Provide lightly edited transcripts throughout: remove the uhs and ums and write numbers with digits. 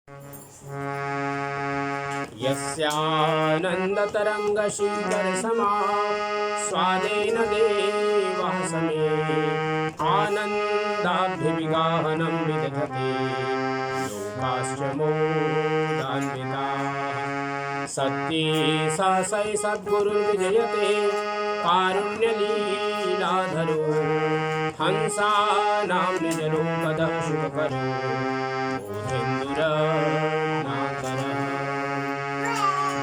यस्यानन्दतरङ्गशीतलसमा स्वादेन देवः समे आनन्दाभ्युविगाहनं विदधते लोकाश्च मोदान्विताः। सत्ये सहसै सद्गुरुर्विजयते कारुण्यलीलाधरो हंसानां निजरूपदः शुभकरो बोधेन्दुरत्नाकरः।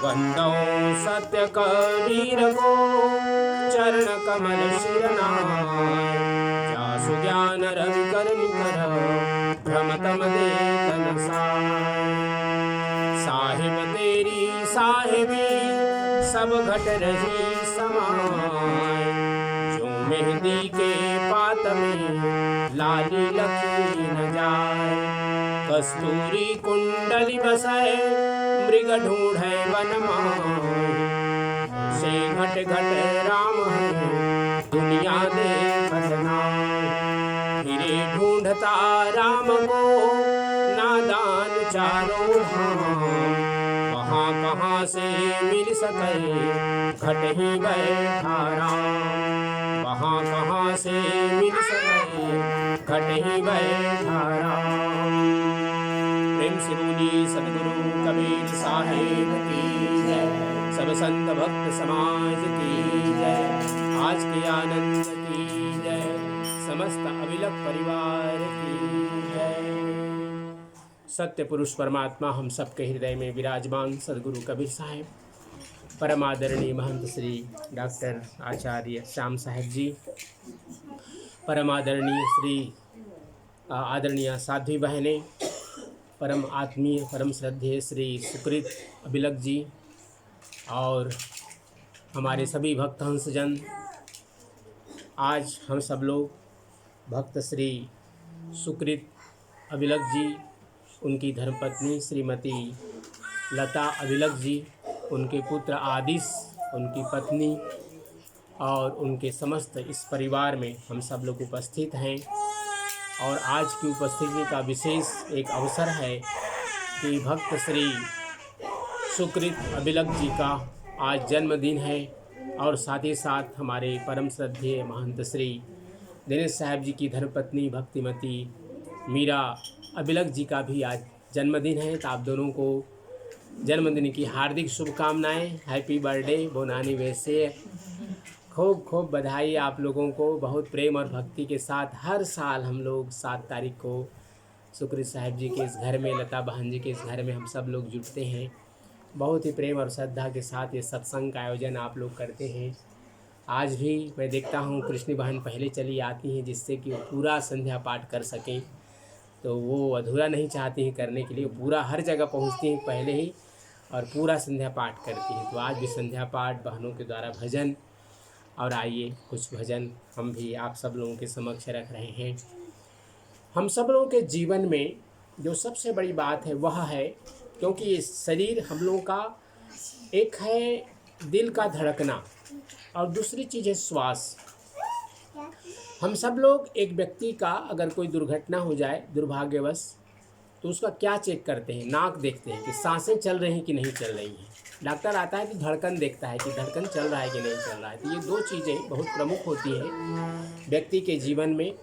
वन्दौ सत्यकबीरगो चरणकमलशिरनाय जासुज्ञानरविकरनिकर भ्रमतमदेतनसाय। साहिब तेरी साहिबी सब घट रही समाय जो मेहंदी के पात में लाली लखी न जाए। कस्तूरी कुंडली बसाए मृग ढूंढे वनमाय से घट घट राम है दुनिया देखत नाय। फिरे ढूंढता राम को नादान चारों धाम कहाँ कहाँ से मिल सके घट ही बैठा राम। कहाँ कहाँ से मिल सके घट ही बैठा राम। प्रेम से बोली सद्गुरु कबीर साहिब की जय। सब संत भक्त समाज की जय। आज के आनंद की जय। समस्त अभिलक परिवार की जय। सत्य पुरुष परमात्मा हम सबके हृदय में विराजमान सद्गुरु कबीर साहिब, परम आदरणीय महंत श्री डॉक्टर आचार्य श्याम साहेब जी, परम आदरणीय श्री आदरणीय साध्वी बहनें, परम आत्मीय परम श्रद्धेय श्री सुकृत अभिलक जी और हमारे सभी भक्त हंसजन। आज हम सब लोग भक्त श्री सुकृत अभिलक जी, उनकी धर्मपत्नी श्रीमती लता अभिलक जी, उनके पुत्र आदिश, उनकी पत्नी और उनके समस्त इस परिवार में हम सब लोग उपस्थित हैं। और आज की उपस्थिति का विशेष एक अवसर है कि भक्त श्री सुकृत अभिलक जी का आज जन्मदिन है और साथ ही साथ हमारे परम श्रद्धेय महंत श्री दिनेश साहब जी की धर्मपत्नी भक्तिमती मीरा अभिलक जी का भी आज जन्मदिन है। तो आप दोनों को जन्मदिन की हार्दिक शुभकामनाएं। हैप्पी बर्थडे बोनानी वैसे खूब खूब बधाई आप लोगों को। बहुत प्रेम और भक्ति के साथ हर साल हम लोग 7 तारीख को सुकृत साहब जी के इस घर में, लता बहन जी के इस घर में हम सब लोग जुटते हैं। बहुत ही प्रेम और श्रद्धा के साथ ये सत्संग का आयोजन आप लोग करते हैं। आज भी मैं देखता हूँ कृष्ण बहन पहले चली आती हैं जिससे कि वो पूरा संध्या पाठ कर सकें, तो वो अधूरा नहीं चाहती हैं करने के लिए, पूरा हर जगह पहुँचती हैं पहले ही और पूरा संध्या पाठ करती हैं। तो आज भी संध्या पाठ बहनों के द्वारा भजन, और आइए कुछ भजन हम भी आप सब लोगों के समक्ष रख रहे हैं। हम सब लोगों के जीवन में जो सबसे बड़ी बात है वह है, क्योंकि ये शरीर हम लोगों का एक है दिल का धड़कना और दूसरी चीज़ है श्वास। हम सब लोग एक व्यक्ति का अगर कोई दुर्घटना हो जाए दुर्भाग्यवश, तो उसका क्या चेक करते हैं? नाक देखते हैं कि सांसें चल रही हैं कि नहीं चल रही हैं। डॉक्टर आता है तो धड़कन देखता है कि धड़कन चल रहा है कि नहीं चल रहा है। तो ये 2 चीज़ें बहुत प्रमुख होती हैं व्यक्ति के जीवन में।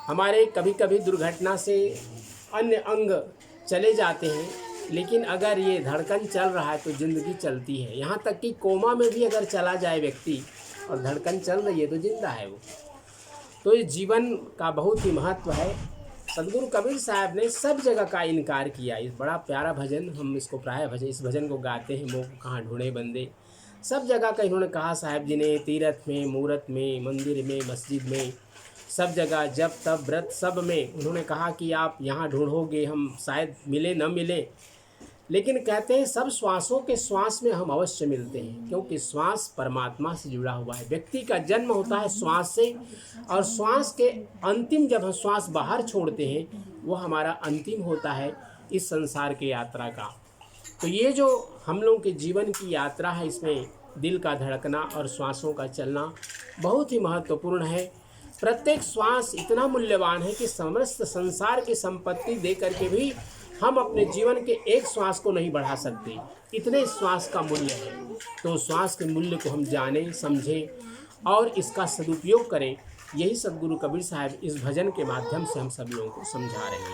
हमारे कभी कभी दुर्घटना से अन्य अंग चले जाते हैं, लेकिन अगर ये धड़कन चल रहा है तो ज़िंदगी चलती है। यहाँ तक कि कोमा में भी अगर चला जाए व्यक्ति और धड़कन चल रही है तो जिंदा है वो। तो ये जीवन का बहुत ही महत्व है। सद्गुरु कबीर साहब ने सब जगह का इनकार किया। इस बड़ा प्यारा भजन, हम इसको प्राय भजन, इस भजन को गाते हैं, मोह कहाँ ढूंढे बंदे। सब जगह का इन्होंने कहा साहब जी ने, तीर्थ में, मूरत में, मंदिर में, मस्जिद में, सब जगह जब तब व्रत सब में उन्होंने कहा कि आप यहाँ ढूंढोगे, हम शायद मिले न मिले, लेकिन कहते हैं सब श्वासों के श्वास में हम अवश्य मिलते हैं, क्योंकि श्वास परमात्मा से जुड़ा हुआ है। व्यक्ति का जन्म होता है श्वास से, और श्वास के अंतिम जब हम श्वास बाहर छोड़ते हैं वो हमारा अंतिम होता है इस संसार के यात्रा का। तो ये जो हम लोगों के जीवन की यात्रा है, इसमें दिल का धड़कना और श्वासों का चलना बहुत ही महत्वपूर्ण है। प्रत्येक श्वास इतना मूल्यवान है कि समस्त संसार की संपत्ति दे करके भी हम अपने जीवन के एक श्वास को नहीं बढ़ा सकते, इतने श्वास का मूल्य है। तो श्वास के मूल्य को हम जानें, समझें और इसका सदुपयोग करें। यही सद्गुरु कबीर साहब इस भजन के माध्यम से हम सब लोगों को समझा रहे हैं।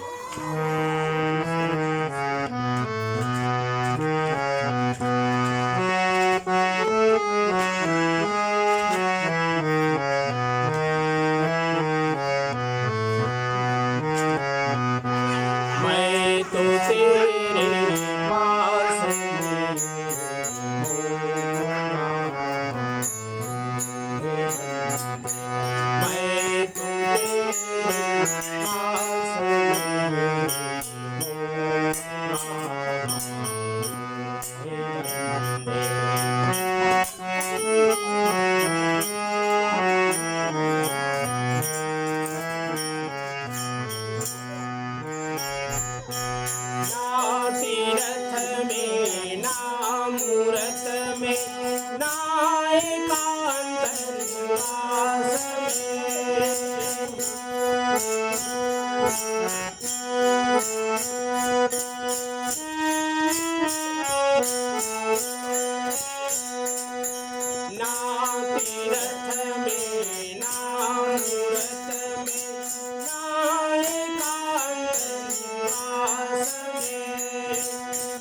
मैं तो तेरे पास मैं तो ना तीरथ में ना मूरत में ना एकांत निवास में। ना तीरथ में ना मूरत में ना एकांत निवास में।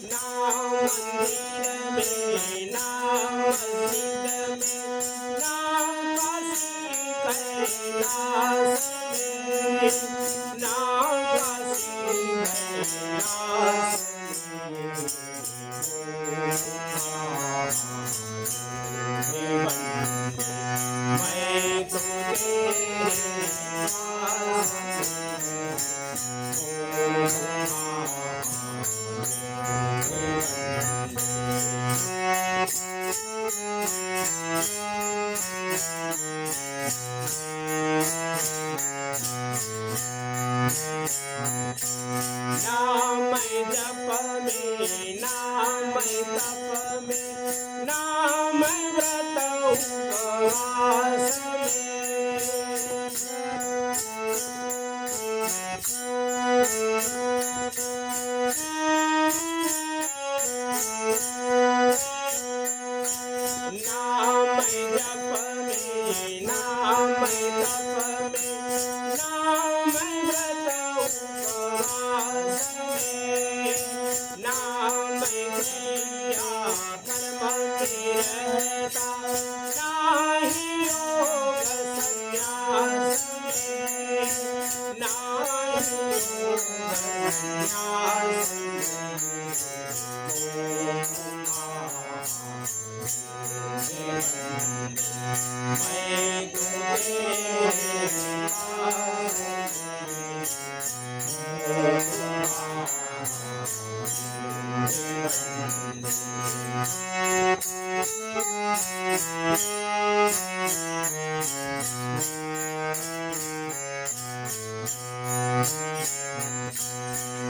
ना मंदिर में ना मस्जिद में ना काशी कैलाश में। ना काशी कैलाश मैं तो तेरे ना मैं जप में ना मैं तप में ना मैं व्रत उपवास में। ना मैं जप में ना मैं तप में ना मैं व्रत उपवास में। ना मैं क्रिया कर्म में रहता ना ही योग संन्यास में। ना ही योग संन्यास मैं तो तेरे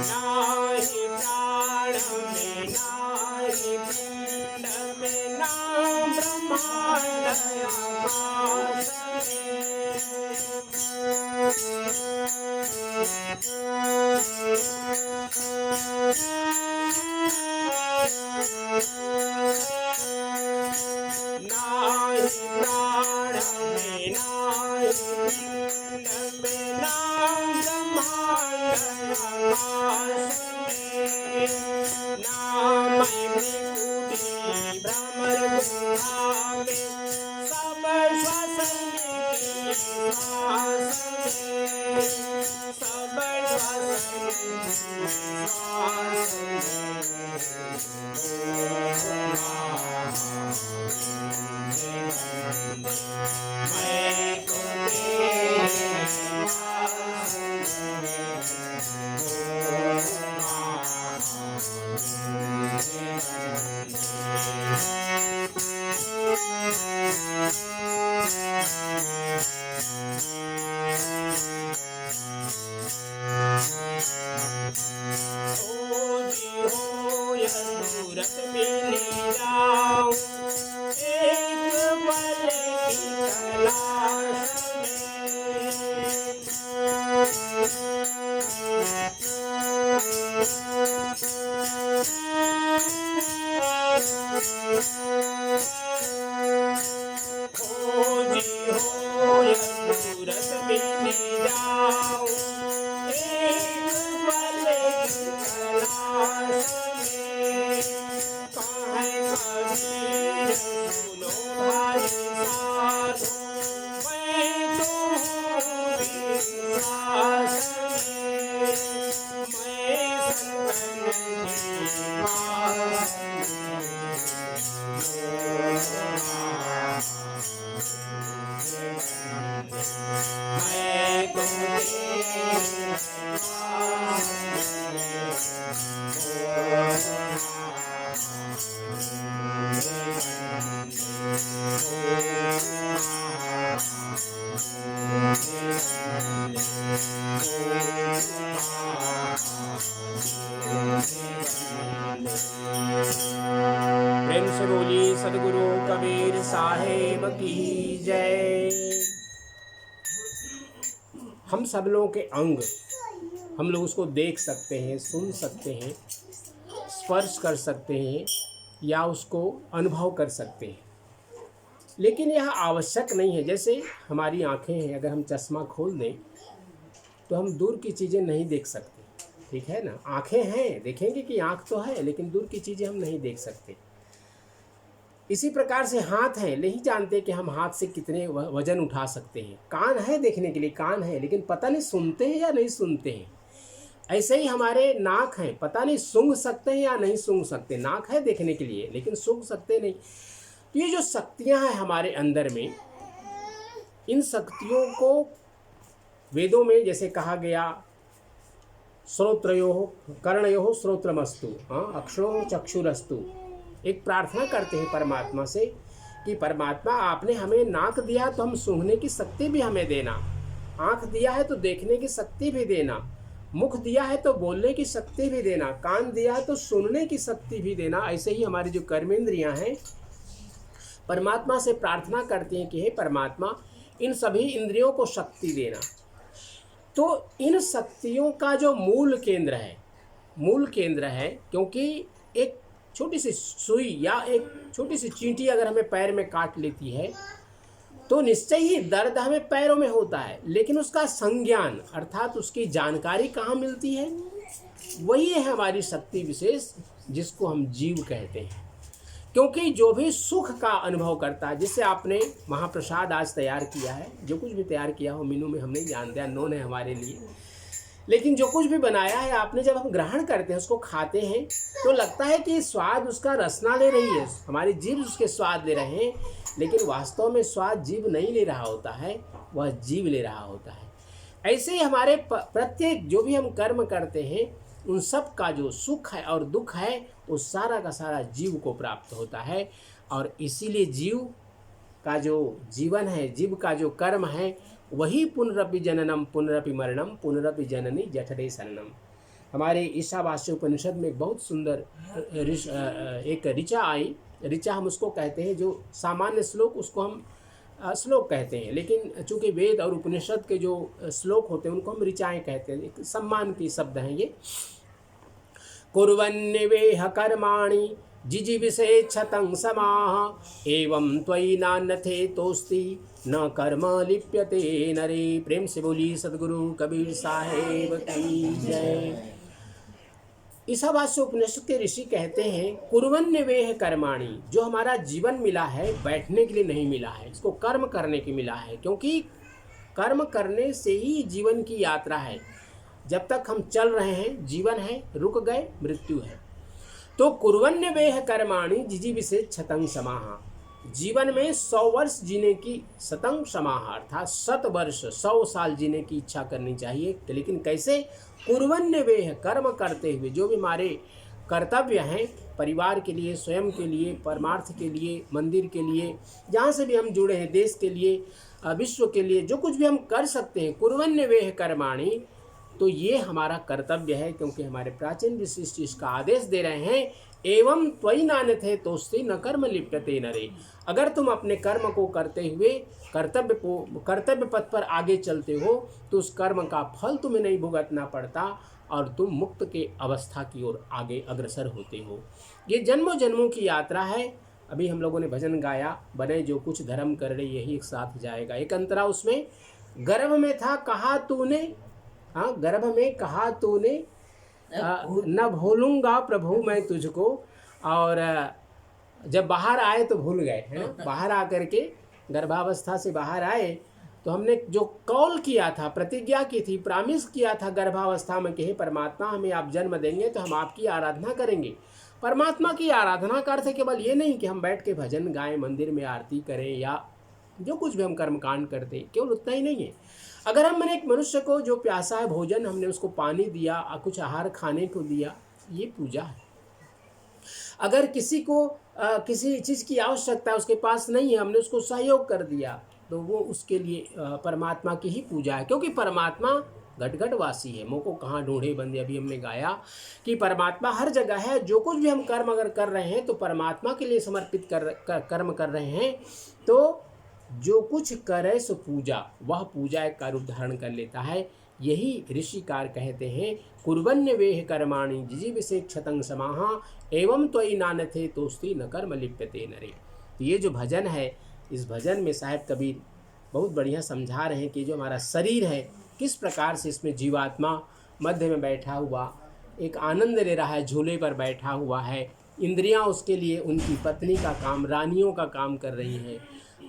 नाही प्राण में नाही पिंड में ना ब्रह्मांड आकाश नाही प्राण में नाही पिंड में ना ब्रह्मांड आकाश में। ना मैं भृगुटी भ्रमर गुहा में सब श्वसन की श्वास में। सब श्वसन की श्वास में। मैं तो तेरे पास सूरत मिली जाऊं एक पल की तलाश में। प्रेम से बोलिए सदगुरु कबीर साहेब की जय। हम सब लोगों के अंग, हम लोग उसको देख सकते हैं, सुन सकते हैं, स्पर्श कर सकते हैं या उसको अनुभव कर सकते हैं, लेकिन यह आवश्यक नहीं है। जैसे हमारी आँखें हैं, अगर हम चश्मा खोल दें तो हम दूर की चीज़ें नहीं देख सकते, ठीक है ना। आँखें हैं, देखेंगे कि आँख तो है, लेकिन दूर की चीज़ें हम नहीं देख सकते। इसी प्रकार से हाथ हैं, नहीं जानते कि हम हाथ से कितने वजन उठा सकते हैं। कान है, देखने के लिए कान है, लेकिन पता नहीं सुनते हैं या नहीं सुनते हैं। ऐसे ही हमारे नाक हैं, पता नहीं सूंघ सकते हैं या नहीं सूंघ सकते। नाक है देखने के लिए, लेकिन सूंघ सकते नहीं। तो ये जो शक्तियाँ हैं हमारे अंदर में, इन शक्तियों को वेदों में जैसे कहा गया, श्रोत्रयोः कर्णयोः श्रोत्रमस्तु, अक्षरो चक्षुरस्तु। एक प्रार्थना करते हैं परमात्मा से कि परमात्मा आपने हमें नाक दिया तो हम सूंघने की शक्ति भी हमें देना, आँख दिया है तो देखने की शक्ति भी देना, मुख दिया है तो बोलने की शक्ति भी देना, कान दिया है तो सुनने की शक्ति भी देना। ऐसे ही हमारी जो कर्मेंद्रियाँ हैं, परमात्मा से प्रार्थना करती हैं कि हे परमात्मा इन सभी इंद्रियों को शक्ति देना। तो इन शक्तियों का जो मूल केंद्र है, क्योंकि एक छोटी सी सुई या एक छोटी सी चींटी अगर हमें पैर में काट लेती है तो निश्चय ही दर्द हमें पैरों में होता है, लेकिन उसका संज्ञान अर्थात उसकी जानकारी कहाँ मिलती है? वही है हमारी शक्ति विशेष, जिसको हम जीव कहते हैं। क्योंकि जो भी सुख का अनुभव करता है, जिससे आपने महाप्रसाद आज तैयार किया है, जो कुछ भी तैयार किया हो, मीनू में हम नहीं जानते, अननोन है हमारे लिए, लेकिन जो कुछ भी बनाया है आपने, जब हम ग्रहण करते हैं, उसको खाते हैं, तो लगता है कि स्वाद उसका रसना ले रही है, हमारी जीभ उसके स्वाद ले रहे हैं, लेकिन वास्तव में स्वाद जीभ नहीं ले रहा होता है, वह जीव ले रहा होता है। ऐसे ही हमारे प्रत्येक जो भी हम कर्म करते हैं, उन सब का जो सुख है और दुख है, वो सारा का सारा जीव को प्राप्त होता है। और इसीलिए जीव का जो जीवन है, जीव का जो कर्म है, वही पुनरपि जननम पुनरपि मरणम पुनरपि जननी जठरे शरणम। हमारे ईशावास्य उपनिषद में एक बहुत सुंदर एक ऋचा आई। ऋचा हम उसको कहते हैं, जो सामान्य श्लोक उसको हम श्लोक कहते हैं, लेकिन चूँकि वेद और उपनिषद के जो श्लोक होते हैं उनको हम ऋचाएँ कहते हैं। एक सम्मान की शब्द हैं ये। कुर्वन्निवेह कर्माणि जिजीविषेच्छतं समाः एवं त्वयि नान्यथे तोस्ति न कर्म लिप्यते नरे। प्रेम से बोली सदगुरु कबीर साहेब की जय। ईशावास्य उपनिषद के ऋषि कहते हैं, कुर्वन्निवेह कर्माणि, जो हमारा जीवन मिला है बैठने के लिए नहीं मिला है, इसको कर्म करने के मिला है। क्योंकि कर्म करने से ही जीवन की यात्रा है। जब तक हम चल रहे हैं जीवन है, रुक गए मृत्यु है। तो कुर्वन्निवेह कर्माणि जिजीविषेच्छतं समाः, जीवन में 100 वर्ष जीने की शतं समाः अर्थात 100 वर्ष 100 साल जीने की इच्छा करनी चाहिए। लेकिन कैसे? कुर्वन्निवेह, कर्म करते हुए, जो भी हमारे कर्तव्य हैं परिवार के लिए, स्वयं के लिए, परमार्थ के लिए, मंदिर के लिए, जहाँ से भी हम जुड़े हैं, देश के लिए, विश्व के लिए, जो कुछ भी हम कर सकते हैं, कुर्वन्निवेह कर्माणि, तो ये हमारा कर्तव्य है। क्योंकि हमारे प्राचीन विशिष्ट इसका आदेश दे रहे हैं, एवं त्वयि नान्यथे तोस्ति न कर्म लिप्यते नरे। अगर तुम अपने कर्म को करते हुए कर्तव्य पथ पर आगे चलते हो, तो उस कर्म का फल तुम्हें नहीं भुगतना पड़ता और तुम मुक्त के अवस्था की ओर आगे अग्रसर होते हो। ये जन्मों जन्मों की यात्रा है। अभी हम लोगों ने भजन गाया, बने जो कुछ धर्म कर रहे यही एक साथ जाएगा। एक अंतरा उसमें, गर्भ में था कहा तूने, गर्भ में कहा तूने न भूलूंगा प्रभु मैं तुझको, और जब बाहर आए तो भूल गए, है ना। बाहर आकर के गर्भावस्था से बाहर आए तो हमने जो कौल किया था, प्रतिज्ञा की थी, प्रामिस किया था गर्भावस्था में कि हे परमात्मा हमें आप जन्म देंगे तो हम आपकी आराधना करेंगे। परमात्मा की आराधना का अर्थ केवल ये नहीं कि हम बैठ के भजन गाएं, मंदिर में आरती करें या जो कुछ भी हम कर्मकांड करते, केवल उतना ही नहीं है। अगर हम एक मनुष्य को जो प्यासा है भोजन, हमने उसको पानी दिया, कुछ आहार खाने को दिया, ये पूजा है। अगर किसी को किसी चीज़ की आवश्यकता है, उसके पास नहीं है, हमने उसको सहयोग कर दिया, तो वो उसके लिए परमात्मा की ही पूजा है। क्योंकि परमात्मा घट घट वासी है, मोह को कहाँ ढूंढे बंदे। अभी हमने गाया कि परमात्मा हर जगह है। जो कुछ भी हम कर्म अगर कर रहे हैं तो परमात्मा के लिए समर्पित कर्म कर रहे हैं, तो जो कुछ करे सो पूजा, वह पूजा एक का रूप धारण कर लेता है। यही ऋषिकार कहते हैं, कुर्वन्य वेह कर्माणि जिजीविषे क्षतं समाहा एवं त्वयि नानथे तोस्ति न कर्म लिप्यते नरे। तो ये जो भजन है, इस भजन में साहिब कबीर बहुत बढ़िया समझा रहे हैं कि जो हमारा शरीर है किस प्रकार से इसमें जीवात्मा मध्य में बैठा हुआ एक आनंद ले रहा है, झूले पर बैठा हुआ है। इंद्रियां उसके लिए उनकी पत्नी का काम, रानियों का काम कर रही हैं।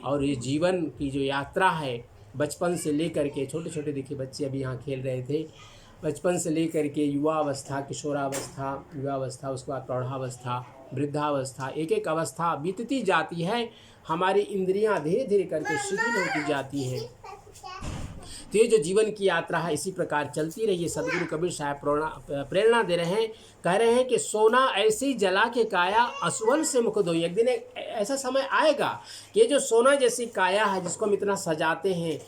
और ये जीवन की जो यात्रा है, बचपन से लेकर के, छोटे छोटे देखिए बच्चे अभी यहाँ खेल रहे थे, बचपन से लेकर के युवावस्था, किशोरावस्था, युवावस्था, उसके बाद प्रौढ़ावस्था, वृद्धावस्था, एक एक अवस्था बीतती जाती है। हमारी इंद्रियां धीरे धीरे करके शिथिल होती जाती हैं। तो ये जो जीवन की यात्रा है इसी प्रकार चलती रही है। सदगुरु कबीर साहब प्रेरणा दे रहे हैं, कह रहे हैं कि सोना ऐसी जला के काया असुवन से मुख धोई। एक दिन ऐसा समय आएगा कि ये जो सोना जैसी काया है, जिसको हम इतना सजाते हैं,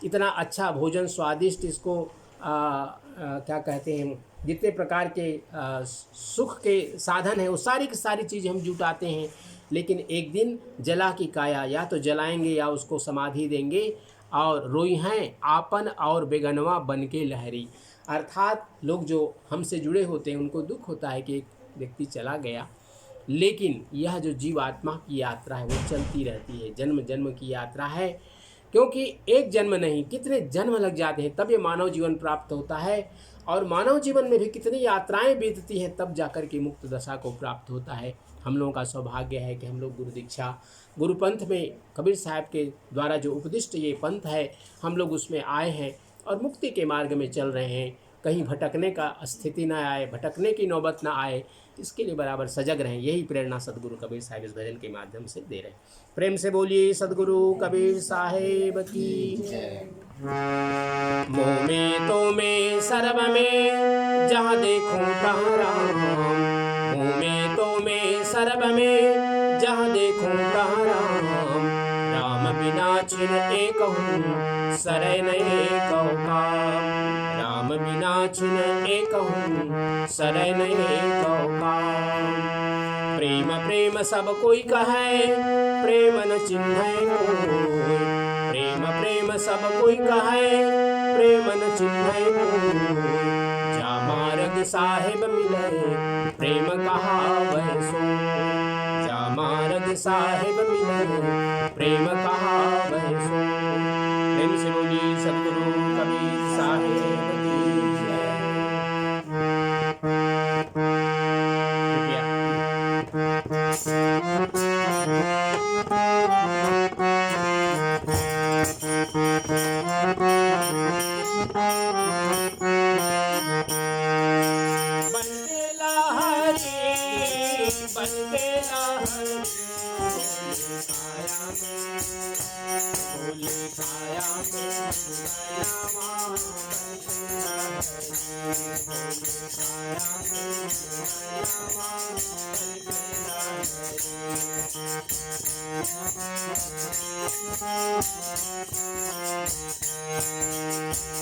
इतना अच्छा भोजन स्वादिष्ट, इसको क्या कहते हैं, जितने प्रकार के सुख के साधन हैं वो सारी की सारी चीज़ें हम जुटाते हैं, लेकिन एक दिन जला की काया या तो जलाएंगे या उसको समाधि देंगे। और रोई हैं आपन और बेगनवा बन के लहरी। अर्थात लोग जो हमसे जुड़े होते हैं उनको दुख होता है कि एक व्यक्ति चला गया, लेकिन यह जो जीवात्मा की यात्रा है वो चलती रहती है, जन्म जन्म की यात्रा है। क्योंकि एक जन्म नहीं, कितने जन्म लग जाते हैं तब ये मानव जीवन प्राप्त होता है। और मानव जीवन में भी कितनी यात्राएं बीतती हैं तब जाकर के मुक्त दशा को प्राप्त होता है। हम लोगों का सौभाग्य है कि हम लोग गुरु दीक्षा, गुरु पंथ में कबीर साहब के द्वारा जो उपदिष्ट ये पंथ है, हम लोग उसमें आए हैं और मुक्ति के मार्ग में चल रहे हैं। कहीं भटकने का स्थिति न आए, भटकने की नौबत न आए, इसके लिए बराबर सजग रहें। यही प्रेरणा सदगुरु कबीर साहब इस भजन के माध्यम से दे रहे हैं। प्रेम से बोलिए सदगुरु कबीर साहेब की जय। मोह में तो में सर्व में जहाँ देखूं तहाँ राम, मोह में तो में सर्व में जहाँ देखूं तहाँ राम, राम बिना छिन एक हूँ सरै न एकहु काम, राम बिना छिन एक हूँ सरै न एकहु काम। प्रेम प्रेम सब कोई कहे प्रेम न चिन्है कोई, प्रेम प्रेम सब कोई कहे प्रेम न चिन्है कोई। जा मार्ग साहिब मिले प्रेम कहावै सो, जा मार्ग साहिब मिले प्रेम कहावै सो। प्रेम से बोली सदगुरु कबीर साहिब की जय।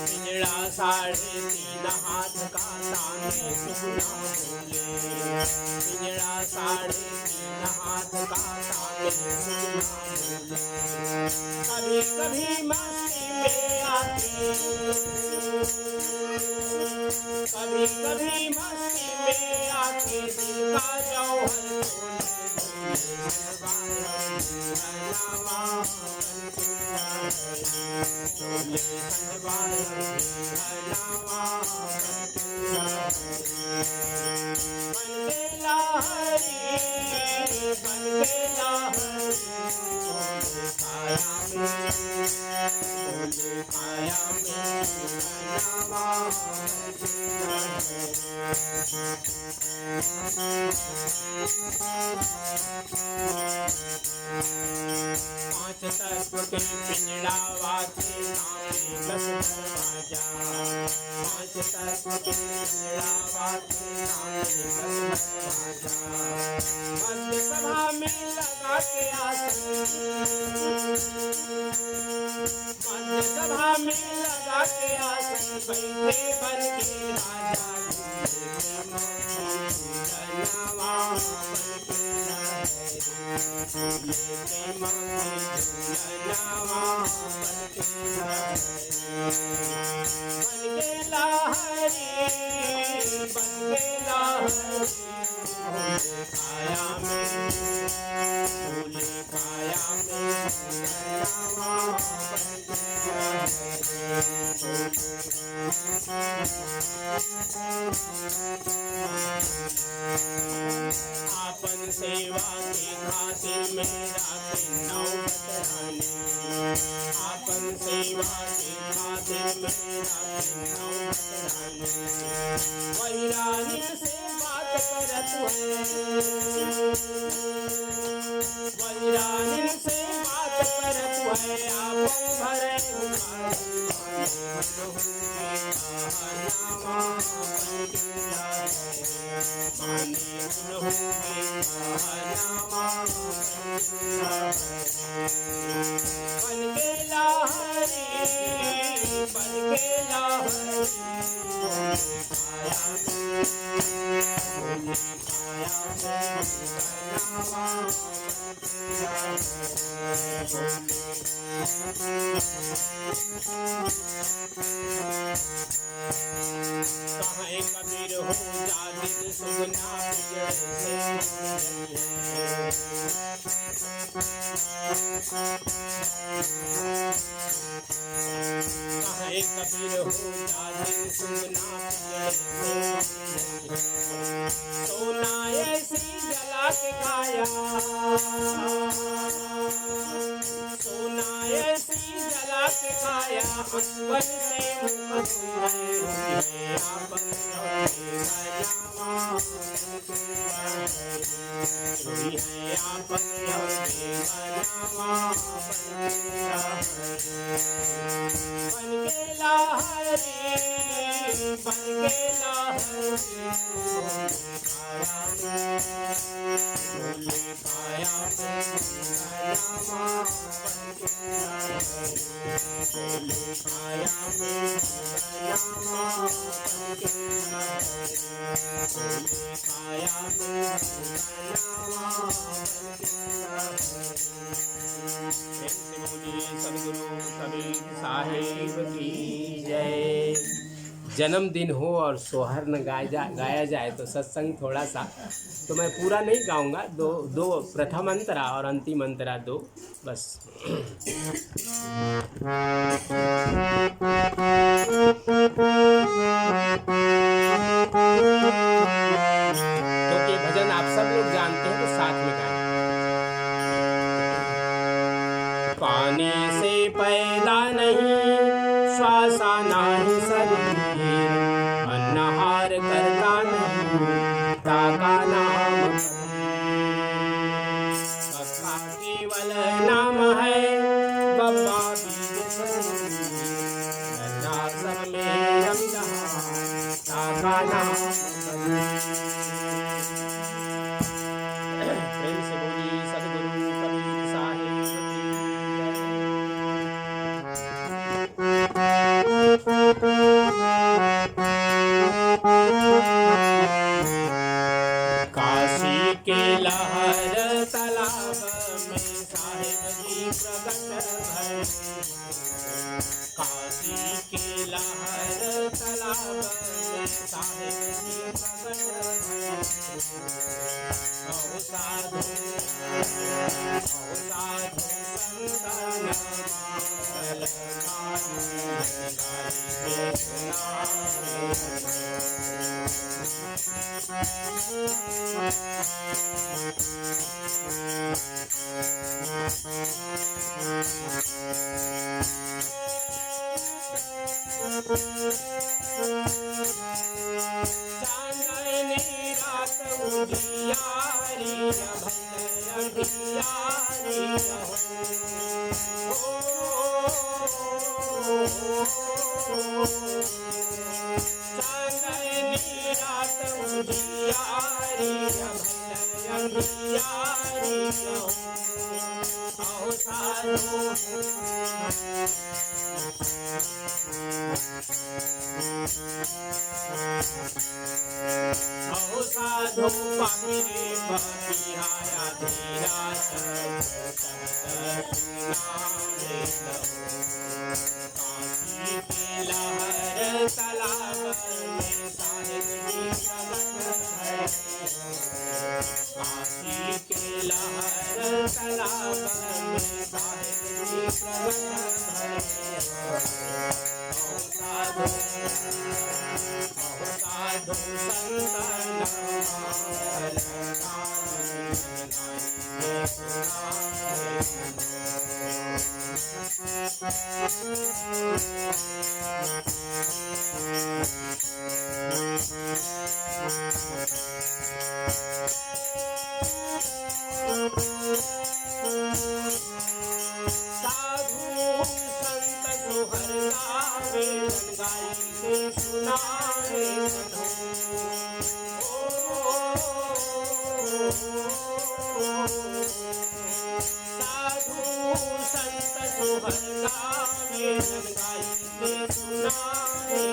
पिंजड़ा साढ़े तीन हाथ का ताने सुना बोले, पिंजड़ा साढ़े तीन हाथ का ताने सुना बोले। कभी कभी मस्ती में आती, कभी कभी मस्ती में आती, दिल का जौहर काया में पांच तत्व के पिंजड़ा वाके नामे दस दरवाजा। पांच तत्व के पिंजड़ा वाके नामे दस दरवाजा। मध्य सभा में लगा के आसन, मध्य सभा में लगा के आसन, बैठे बन के राजा। आपन सेवा के खातिर मेरा नौबत रानी। आपन सेवा के खातिर मेरा नौबत रानी। वही रानी से बात करत है, वही रानी से बात करत है। आप भरे कहाँ कबीर हो जादिन सुगना प्रिय से कहाँ कबीर हो जादिन सुगना प्रिय से। सोना ऐसी जला के खाया, सोना ऐसी जला के खाया। अंबर से सद्गुरु कबीर साहिब की जय। जन्मदिन हो और सोहर न गाया जाए तो सत्संग थोड़ा सा, तो मैं पूरा नहीं गाऊंगा। दो प्रथम अंतरा और अंतिम अंतरा दो बस। क्योंकि भजन आप सब लोग जानते हैं तो साथ में गाएं। पानी से पैदा नहीं श्वासा नाही शरीर, अन्नहार करता नहीं ताका नाम बप्पा केवल नाम है। बप्पा सब में रम रहा ताका नाम। प्रेम से बोली सद्गुरु कबीर साहिब काशी के लहर तालाब में साहिब जी प्रकट भय। काशी के लहर तालाब में साहिब जी प्रकट भय। साधु संतन चांदनी रात उजियारी भैया अगियारी चांदनी रात उजियारी भैया अगियारी आओ साधु आओ साधु पापिरे पपिहाया धीरा काशी के लहर तालाब में साहिब जी प्रगट है काशी के लहर तालाब में साहिब जी प्रगट है साधु साधु संत जोहर गावे गाई के सुनावे साधु संत जोहर गावे गाई के सुनावे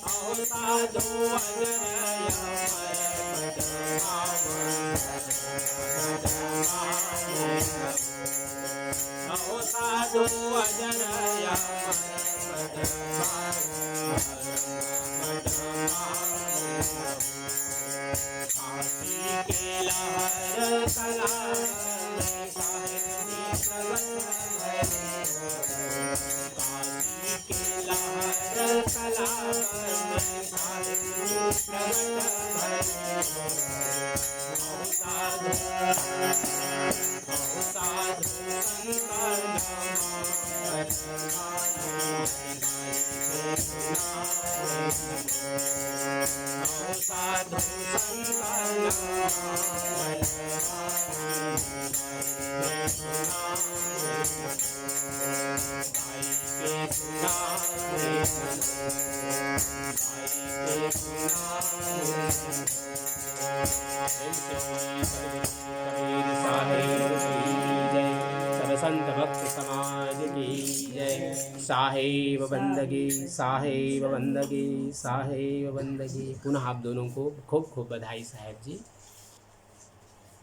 आओ साधु अजरय आओ साधु अजरय काशी के लहर तालाब में साहिब जी प्रगट है काशी के लहर तालाब में साहिब जी प्रगट है साधु साधु साधु संत भक्त समाज की जय। साहेब बंदगी साहेब बंदगी साहेब बंदगी। पुनः आप दोनों को खूब खूब बधाई साहेब जी।